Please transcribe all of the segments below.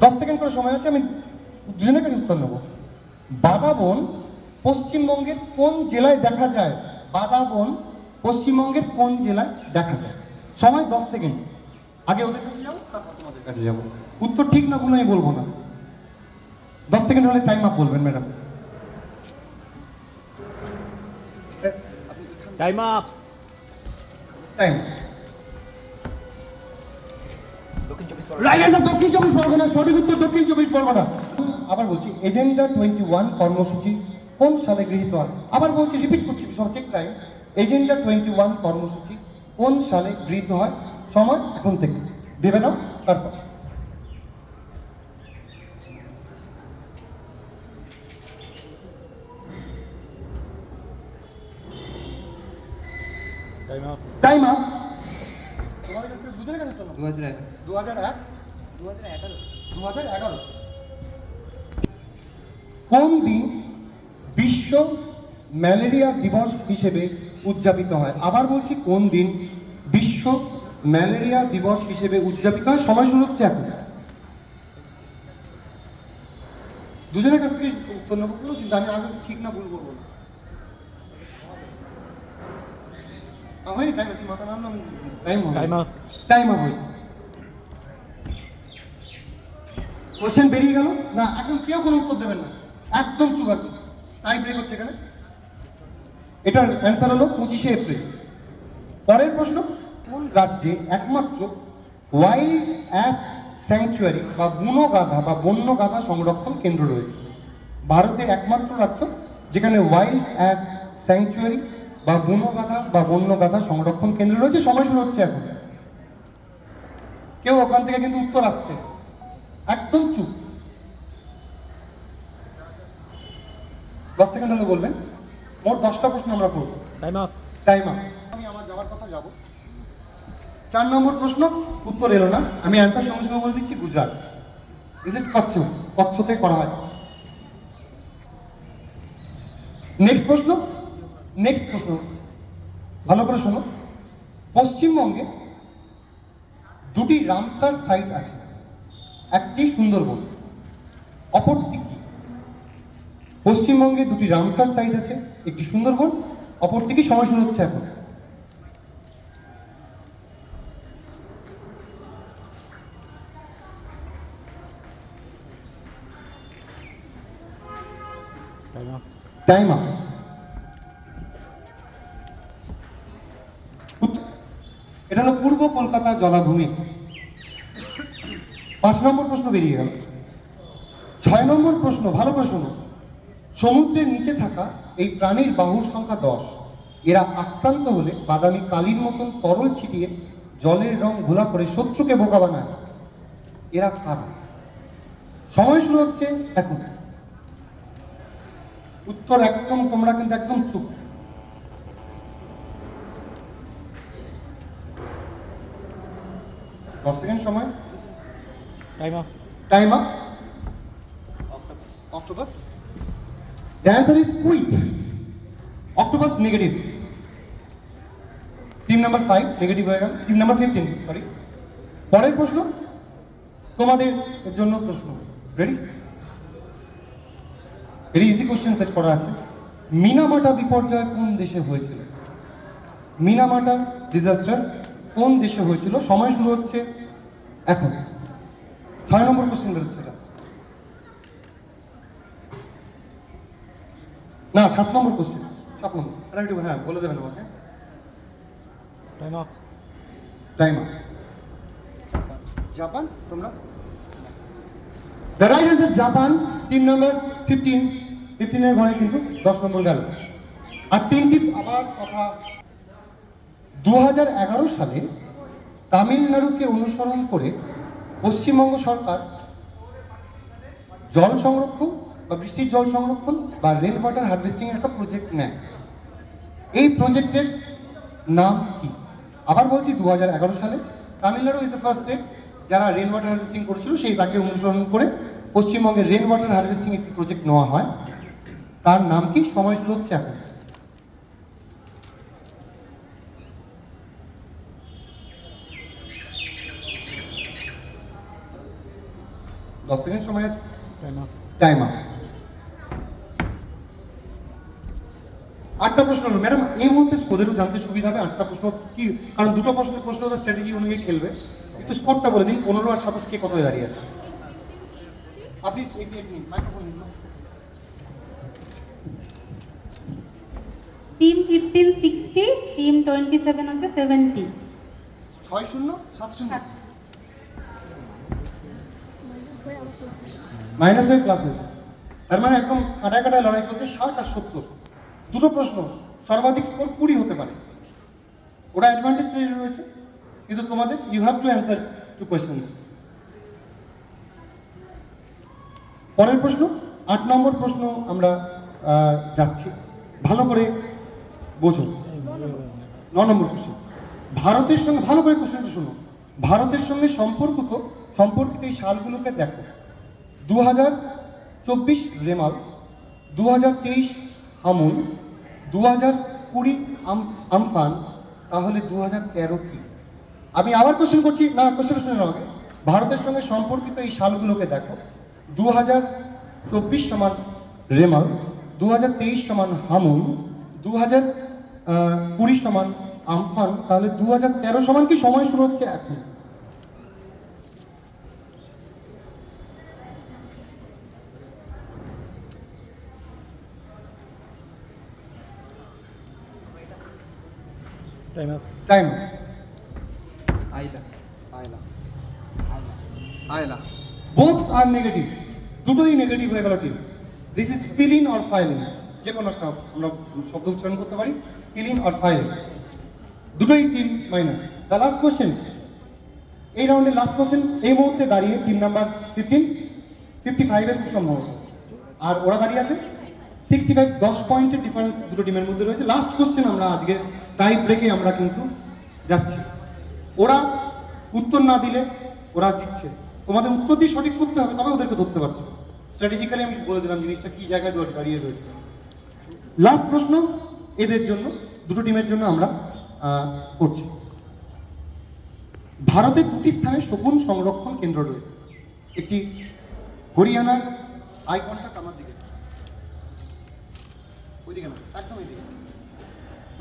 10 second করে সময় আছে, আমি দুজনের কাছে উত্তর নেব। বাধা বন পশ্চিমবঙ্গের কোন জেলায় দেখা যায়? বাধা বন পশ্চিমবঙ্গের কোন জেলায় দেখা যায়? সময় 10 সেকেন্ড। আগে ওদের কাছে যাবো, তারপর তোমাদের কাছে যাবো। উত্তর ঠিক না ভুল আমি বলবো না। 10 সেকেন্ড হলে টাইম আপ বলবেন ম্যাডাম। Time up. টাইম। দক্ষিণ 24 রাইট অ্যান্সার, দক্ষিণ 24 পরগনা। সঠিক উত্তর দক্ষিণ 24 পরগনা। আবার বলছি, এজেন্ডা 21 কর্মসূচি কোন সালে গৃহীত হয়? আবার বলছি, রিপিট করছি, সঠিক টাইম। এজেন্ডা 21 কর্মসূচি কোন সালে গৃহীত হয়? সময় এখন থেকে দেবে নাও, তারপর। Time up. Time up. তোমাদের কাছে দুজনের কাছে উত্তর নাও। 2001 2001 2011 2011। কোন দিন বিশ্ব ম্যালেরিয়া দিবস হিসেবে উদযাপিত হয়? আবার বলছি, কোন দিন বিশ্ব ম্যালেরিয়া দিবস হিসেবে উদযাপিত হয়? সময় শুরু হচ্ছে এখন। দুজনের কাছ থেকে উত্তর নেবো, কোনো চিন্তা, আমি আগে ঠিক না ভুল করবো না। হয়নি টাইম, তুই মাথা নাম time time up. Time up হয়েছে। কোশ্চেন বেরিয়ে গেল না, এখন কেউ কোনো উত্তর দেবেন না, একদম চুপ, একদম টাইম ব্রেক হচ্ছে এখানে। এটার অ্যান্সার হলো 25শে এপ্রিল। পরের প্রশ্ন, কোন রাজ্যে একমাত্র ওয়াইল্ড অ্যাস স্যাংচুয়ারি বা বুনো গাধা বা বন্য গাধা সংরক্ষণ কেন্দ্র রয়েছে? ভারতের একমাত্র রাজ্য যেখানে ওয়াইল্ড অ্যাস স্যাংচুয়ারি বা বুনো গাধা বা বন্য গাধা সংরক্ষণ কেন্দ্র রয়েছে। সময় শুরু হচ্ছে এখন। কেউ ওখান থেকে কিন্তু উত্তর আসছে, একদম চুপ। 10 সেকেন্ড হলে বলবেন। মোট 10টা প্রশ্ন আমরা করব। Time up. Time up. আমি আমার যাওয়ার কথা যাব। 4 নম্বর প্রশ্ন, উত্তর এলো না, আমি অ্যান্সার সঙ্গে সঙ্গে বলে দিচ্ছি, গুজরাট। দিস ইজ কচ্ছ, কচ্ছতে করা হয়। নেক্সট প্রশ্ন, নেক্সট প্রশ্ন, ভালো করে শোনো। পশ্চিমবঙ্গে দুটি রামসার সাইট আছে, একটি সুন্দরবন, অপরটি কি? পশ্চিমবঙ্গে দুটি রামসার সাইট আছে, একটি সুন্দরবন, অপরটি কি? সময় শুরু হচ্ছে এখন। Time up. Time up. এটা হলো পূর্ব কলকাতা জলাভূমি। 5 নম্বর প্রশ্ন বেরিয়ে গেল। 6 নম্বর প্রশ্ন, ভালো করে শোনো। সমুদ্রের নিচে থাকা এই প্রাণীর বাহুর সংখ্যা 10। এরা আক্রান্ত হলে বাদামি কালির মতন তরল ছিটিয়ে জলের রং ঘোলা করে শত্রুকে বোকা বানায়। এরা কারা? সময় শুরু হচ্ছে এখন। উত্তর একদম, তোমরা কিন্তু একদম চুপ। 10 সেকেন্ড সময়। Time up. Time up. Octopus. The answer is squid. Octopus negative. Team number 5 negative হয়ে গেল। Team number 15, sorry. পরের প্রশ্ন তোমাদের জন্য প্রশ্ন, ready? Very easy question set করা আছে। মিনামাটা বিপর্যয় কোন দেশে হয়েছিল? মিনামাটা ডিজাস্টার কোন দেশে হয়েছিল? সময় শুরু হচ্ছে এখন। 6 নম্বর কোশ্চেন বেরোচ্ছে এটা। না, 7 নম্বর কোশ্চেন। 7 নম্বর, এটা একটু হ্যাঁ বলে দেবেন আমাকে। Time up. Time up. Japan, তোমরা? The right answer Japan. Team number 15, 15 এর ঘরে কিন্তু 10 নম্বর গেল। আর তিনটি আবার কথা। 2011 সালে তামিলনাড়ুকে অনুসরণ করে পশ্চিমবঙ্গ সরকার জল সংরক্ষণ বা বৃষ্টির জল সংরক্ষণ বা রেন ওয়াটার হারভেস্টিং এর একটা প্রজেক্ট নেয়। এই প্রজেক্টের নাম কি? আবার বলছি, 2011 সালে Tamil Nadu is the first state যারা রেন ওয়াটার হারভেস্টিং করেছিল, সেই তাকে অনুসরণ করে পশ্চিমবঙ্গে রেন ওয়াটার হারভেস্টিং একটি প্রজেক্ট নেওয়া হয়। তার নাম কি? সময় শুরু হচ্ছে এখন। 10 সেকেন্ড সময় আছে, টাইম আপ টাইম আপ। 8টা প্রশ্ন হলো ম্যাডাম, এই মুহূর্তে ওদেরও জানতে সুবিধা হবে 8টা প্রশ্ন কি, কারণ দুটো প্রশ্ন ওরা স্ট্র্যাটেজি অনুযায়ী খেলবে। একটু স্কোরটা বলে দিন, 15 আর 27 কে কত হয়ে দাঁড়িয়ে আছে? আপনি এক মিনিট মাইক্রোফোন নিন। টিম 15 60, টিম 27 হচ্ছে 70। 6-0 7-0 মাইনাস হয়ে প্লাস হয়েছে, তার মানে একদম কাটায় কাটায় লড়াই চলছে। 60 আর 70 দুটো প্রশ্ন, সর্বাধিক স্কোর 20 হতে পারে। ওরা অ্যাডভান্টেজ রয়েছে, কিন্তু তোমাদের you have to answer to questions. পরের প্রশ্ন 8 নম্বর প্রশ্ন আমরা যাচ্ছি, ভালো করে বোঝো। 9 নম্বর কোশ্চেন, ভারতের সঙ্গে, ভালো করে কোশ্চেনটা শোনো, ভারতের সঙ্গে সম্পর্কিত এই সালগুলোকে দেখো। 2024 রেমাল, 2023 হামুন, 2020 আমফান, তাহলে 2013 কি? আমি আবার কোশ্চেন করছি, না কোশ্চেন শুনে নাও আগে। ভারতের সঙ্গে সম্পর্কিত এই সালগুলোকে দেখো। 2024 সমান রেমাল, 2023 সমান হামুন, 2020 সমান আমফান, তাহলে 2013 সমান কি? সময় শুরু হচ্ছে এখন। Time up time. Aila both are negative, দুটোই নেগেটিভ হয়ে গেল team. This is Pilin or Phailin, যে কোনো একটা আমরা শব্দ উচ্চারণ করতে পারি, পিলিন অর ফাইলিন, দুটোই team minus. The last question, এই রাউন্ডের লাস্ট কোশ্চেন, এই মুহূর্তে দাঁড়িয়ে টিম নাম্বার 15 55-এর খুব সম্ভবত, আর ওরা দাঁড়িয়ে আছে 65। 10 পয়েন্টের ডিফারেন্স দুটো টিমের মধ্যে রয়েছে। লাস্ট কোশ্চেন, আমরা আজকে টাই ব্রেকে আমরা কিন্তু যাচ্ছি। ওরা উত্তর না দিলে ওরা জিতছে, তোমাদের উত্তর দিয়ে সঠিক করতে হবে, তবে ওদেরকে ধরতে পারছো। স্ট্র্যাটেজিক্যালি আমি বলে দিলাম জিনিসটা কি জায়গায় দাঁড়িয়ে রয়েছে। লাস্ট প্রশ্ন এদের জন্য, দুটো টিমের জন্য আমরা করছি। ভারতের দুটি স্থানে শকুন সংরক্ষণ কেন্দ্র রয়েছে। একটি হরিয়ানার, আই কন্টাক্ট আমার দিকে, ওইদিকে না, একদম এইদিকে।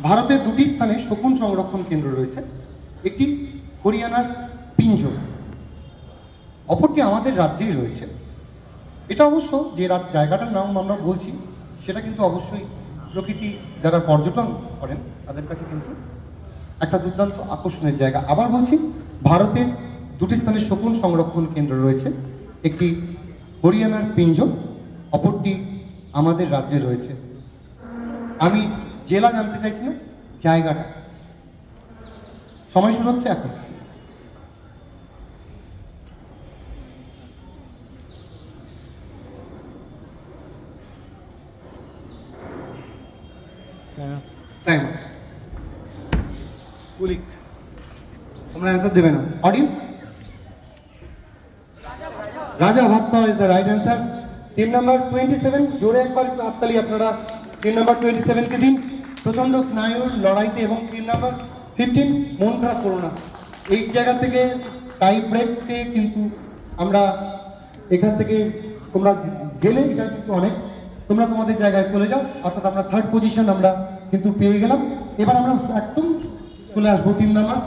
ভারতের দুটি স্থানে শকুন সংরক্ষণ কেন্দ্র রয়েছে, একটি হরিয়ানার পিঞ্জর, অপরটি আমাদের রাজ্যেই রয়েছে। এটা অবশ্য যে জায়গাটার নাম আমরা বলছি সেটা কিন্তু অবশ্যই প্রকৃতি যারা পর্যটন করেন তাদের কাছে কিন্তু একটা দুর্দান্ত আকর্ষণের জায়গা। আবার বলছি, ভারতের দুটি স্থানে শকুন সংরক্ষণ কেন্দ্র রয়েছে, একটি হরিয়ানার পিঞ্জর, অপরটি আমাদের রাজ্যে রয়েছে। আমি জেলা জানতে চাইছি না, জায়গাটা। সময় শুরু হচ্ছে এখন। Time up time. কুলিক, তোমরা অ্যান্সার দেবে না। অডিয়েন্স, রাজা ভাত খাওয়া is the right answer. Team number 27, জোরে একবার হাততালি আপনারা টিম নাম্বার 27-কে দিন। প্রচণ্ড স্নায়ুর লড়াইতে। এবং টিম নাম্বার 15, মন খারাপ করো না, এই জায়গা থেকে টাই ব্রেককে কিন্তু আমরা এখান থেকে তোমরা গেলে এটা কিন্তু অনেক, তোমরা তোমাদের জায়গায় চলে যাও, অর্থাৎ আমরা 3rd পজিশন আমরা কিন্তু পেয়ে গেলাম। এবার আমরা একদম চলে আসবো টিম নাম্বার